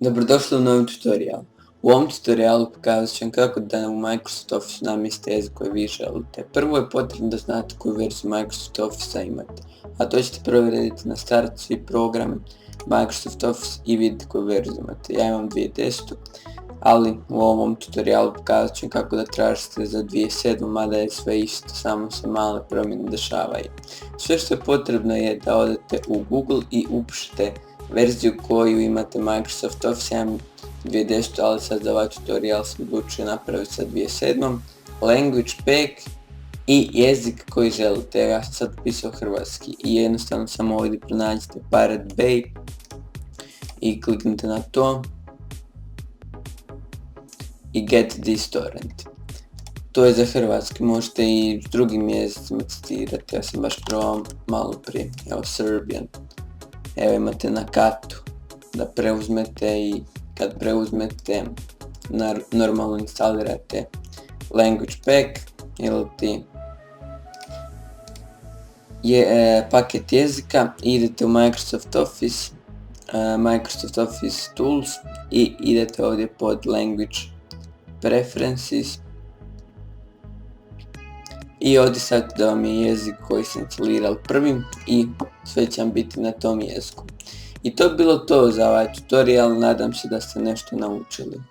Dobrodošli u novi tutorial. U ovom tutorialu pokazat ću vam kako da u Microsoft Office namjestite jezik koji vi želite. Prvo je potrebno da znate koju verziju Microsoft Office-a imate, a to ćete provjeriti na start svi programi Microsoft Office i vidjeti koju verziju imate. Ja imam 2010, ali u ovom tutorialu pokazat ću vam kako da tražite za 2007, mada je sve isto, samo se male promjene dešavaju. Sve što je potrebno je da odete u Google i upišete verziju koju imate Microsoft Office. Ja imam 2010, ali sad za ovaj tutorial sam odlučio napraviti sa 2007. Language pack i jezik koji želite. Ja sam sad pisao hrvatski i jednostavno samo ovdje pronađite Pirate Bay i kliknite na to i get this torrent. To je za hrvatski, možete i s drugim jezicima citirati, ja sam baš probao malo prije, evo Serbian. Evo imate na katu da preuzmete i kad preuzmete normalno instalirate Language Pack ili paket jezika, idete u Microsoft Office, Microsoft Office Tools i idete ovdje pod Language Preferences i ovdje sad da vam je jezik koji sam instalirao prvi i sve će vam biti na tom jeziku. I to je bilo to za ovaj tutorial, nadam se da ste nešto naučili.